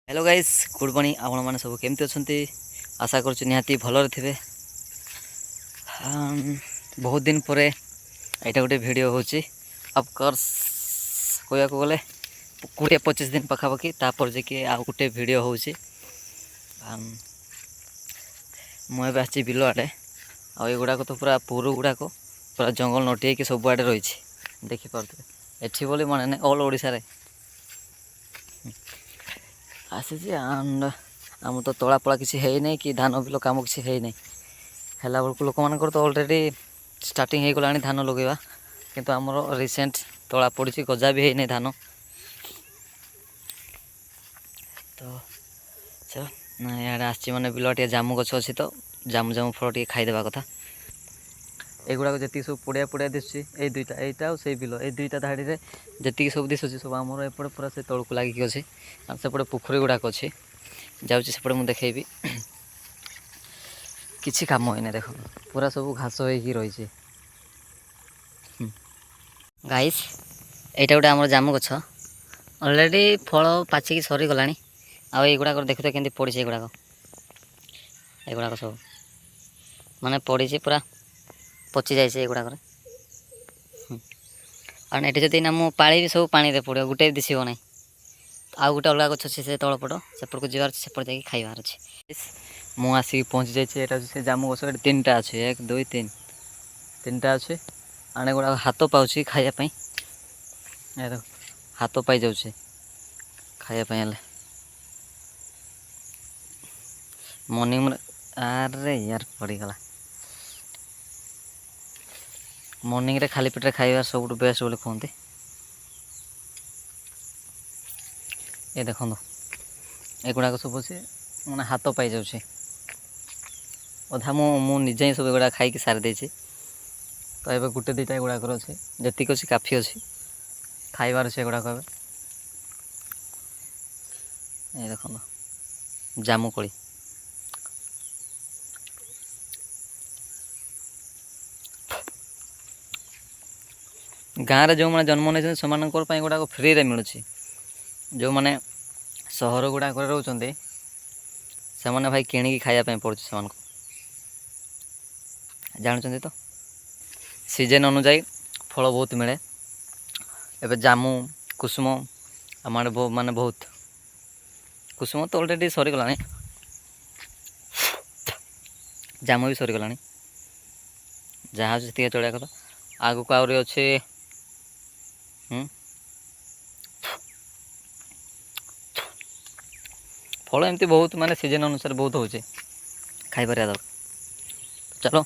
Hello guys good morning आपण मैंने सब केमती अच्छा आशा करुँ निहाती भलरे थे। बहुत दिन पर यहाँ गोटे वीडियो होची ऑफकोर्स कहया गले 20-25 दिन पखापाखि तापर जे आउ गोटे वीडियो होची। मुझे आसी बिल आड़े आगुड़ाक तो पूरा पुरु गुड़ाक पूरा जंगल नटी सब आड़े रही देखिपे एठी बोली मन ना ऑल ओडिशा रे आसी एंड आम तो तला पड़ा किसी है नहीं कि धान बिल कम किसी है नहीं है बेलू लोक मान तो अलरेडी स्टार्टिंग हो गला धान लगेवा किंतु आमर रिसेंट तला पड़ी गजा भी है नहीं धान तो चलो इे आसी मैंने बिल टे जामु गछ अच्छी तो जामु जामु फल टे खाईदेवा कथा एगुड़ा जी सब पड़िया पड़िया दिशुची ये दुईटा यहाँ से बिल ये दुईटा धाड़ी में जी सब दिशुची सब आमर एपटे पूरा से तौक लगिक अच्छे सेपटे पोखरी गुड़ाक अच्छे जाऊँगी सेपटे मुझे देखेबी किसी काम होने देख पूरा सब घास हो रही गाइस यहाँ गोटे आम जामु गछ अलरेडी फल पाचिकी सरीगला आगुड़ाक देखु तो केमती पड़ी एगुड़ाक एगुड़ाक सब माने पड़ी पूरा पचि जाए एगुड़ाक और ये जब ना मु पाड़ी भी सब पानी पड़ो गोटे भी दिशो ना आउ गोटे अलग गछ अच्छे से तलपट सेपट को जीवार सेपट जा खाइबार अच्छे मु आसिक पहुँची जाइए से जामु गछ तीन टा अच्छे 1 2 3 तीन अच्छे आने गुड़ा हाथ पाँच खायापी हाथ पाई जाऊे खायापी मॉर्निंग अरे यार पड़गला मॉर्निंग रे खाली पेटे खाइबार सब बेस्ट बोली कहते ये देखो एगुड़ाक सब अच्छे मैंने हाथ पाई जाऊे अधा मुझे ही सब एगुड़ा खाई सारी देती तो ये गोटे दुईटा एगुड़ाक अच्छे जी अच्छी काफी अच्छी खाइबार अच्छे एगुड़ाक ये देखो जामुकोली गाँव में जो मैंने जन्म नहीं से गुड़ाक फ्री रे मिलूँ जो मैंने सहर गुड़ाक रोचे से मैंने भाई किणिकी खायापी पड़े से जानते तो सीजन अनुजाई फल बहुत मिले एवं जामु कुसुम आम माने बहुत कुसुम तो अलरेडी सरीगला जामु भी सरीगला जहाँ से चढ़िया कथा आग को आहरी अच्छे फल एमती बहुत माने सीजन अनुसार बहुत हो खाई पार दरकार चलो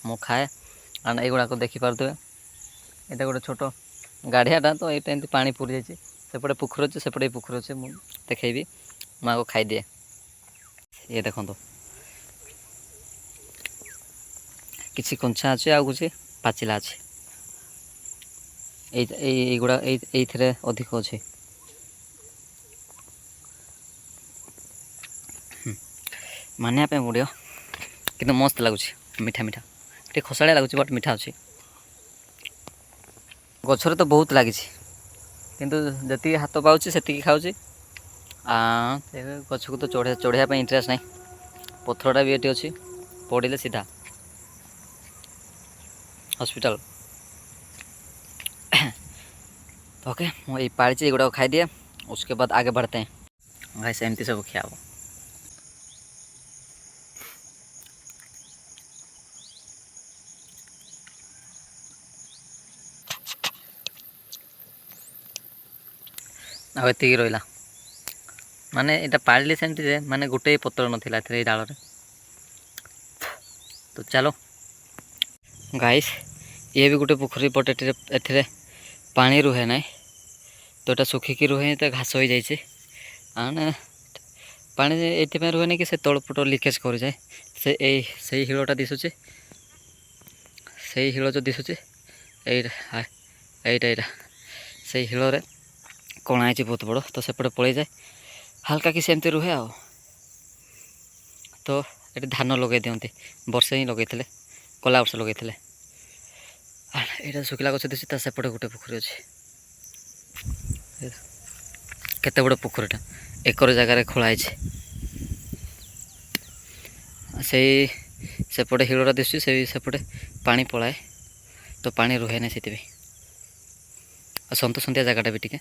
मु खाए आंड एगुड़ाक देखिपे यहाँ गोटे छोट गाढ़ियाटा तो यहाँ एमती पानी पूरी जाइए सेपटे पोखर अच्छे सेपटे पोखर अच्छे मुझे देखेबी मुझे खाईदिए ये देखो किसी कंचा अच्छे आ कुछ पाचिला अच्छे युड़ा ये अधिक अच्छे मानिया पड़ो कि मस्त लगुच मीठा मीठा टे खसाड़िया लगुच बट मीठा अच्छे गचर तो बहुत लगी किंतु जी हाथ पाँच से खाऊँ गच को तो चढ़ाई इंटरेस्ट ना पथरटा भी ये अच्छी पड़े सीधा हॉस्पिटल ओके मैं ये पाड़ी गुड़ा खाई दिए उसके बाद आगे बढ़ते हैं भाई सेमती सब खिया आती रहा माने यहाँ पाड़ी सेमती माने गोटे पत्र नाला डाल तो चलो गाइस ये भी गोटे पोखरी पट ए पानी रुहे ना तो यहाँ सुखिकी रुहे तो घास हो जाए पानी ये रुहे ना कि से तलपट लिकेज कर जाए से हिलटा दिशुचे से हिल जो दिशुचे यहाँ से हिल कणा है बहुत बड़ तो सेपटे पड़े जाए हाल्का कि सेमती रुहे आ तो ये धान लगे दिखते वर्षे ही लगे कला वर्ष लगे यहाँ शुखला गच दिशा सेपटे गोटे पोखरी अच्छे केते बड़ पोखरीटा एकर जगार खोलाई से सेपटे हिड़टा दिशुची से सेपटे पानी पलाए तो पानी रुहे ना से सन्तसन्तिया जगटा भी टिके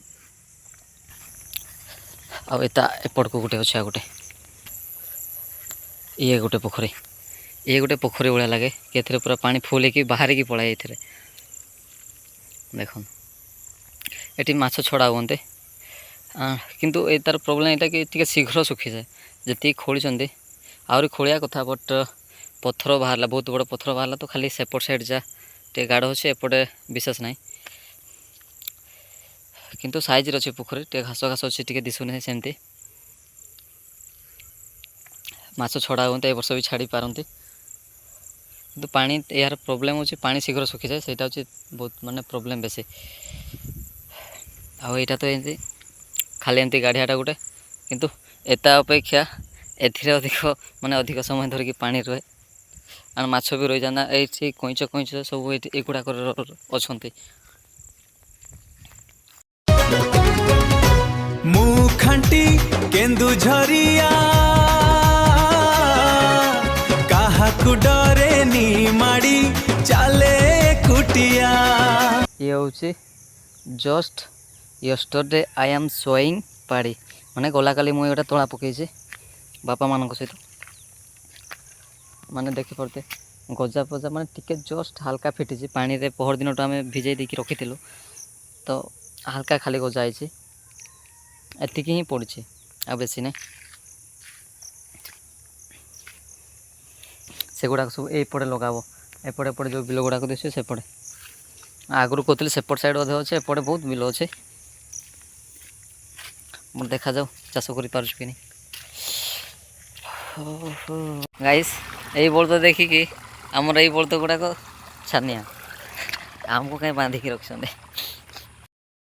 आता एपट को गोटे अच्छे गोटे ये गोटे पोखरी ये गोटे पोखरी भाया लगे कि पूरा पानी फुल कि बाहर की पलाए ये देख ये माछ छड़ा हुए किंतु ए तार प्रोब्लेम यहाँ कि टी शीघ्र सुखी जाए जी खोली आहरी खोलिया कथा बट पत्थर बाहर बहुत बड़ पत्थर बाहर तो खाली सेपट साइड जा टे गाढ़ अच्छे एपटे विशेष ना किंतु साइज अच्छे पोखरी टे घास घास अच्छे टे दिशुनि सेमती माछ छड़ा हुए ए वर्ष भी छाड़ी पारती किंतु पानी यार प्रोब्लेम हो पानी शीघ्र सुखी जाए से बहुत माने प्रोब्लेम बेसी आईटा तो एमती खाली एमती गाड़ियाटा गोटे किंतु एता अपेक्षा एथिरे अधिक माने अधिक समय धरिकी पानी रुहे और माछ भी रही जाना ये कईच कईच सब एगुड़ाक अच्छा मुखांटी केन्दुझरिया काहाकु डरे नी माड़ी चले कुटिया ये हूँ just yesterday I am showing पाड़ी माने गला काली मुझे गोटे तोड़ा पकई बापा मान सहित माने देखी पारते गजा फजा माने टिके जस्ट हल्का फिटी पानी रे पहर दिन आम भिजई देकी रखी तो हल्का खाली गजा आई एतिक ही पड़ी आ बेसी ना से गुड़ाक सब एपटे लगाब एपटे एपटे जो बिल गुड़ाक दिशे सेपटे आगु कहते सेपट साइड अधे अच्छे एपटे बहुत बिल अच्छे मोर देखा जाओ चाष कर गाइस यही बलद देखिकी आमर यही बलद गुड़ाक छानिया आमको कहीं बांधिकी रखते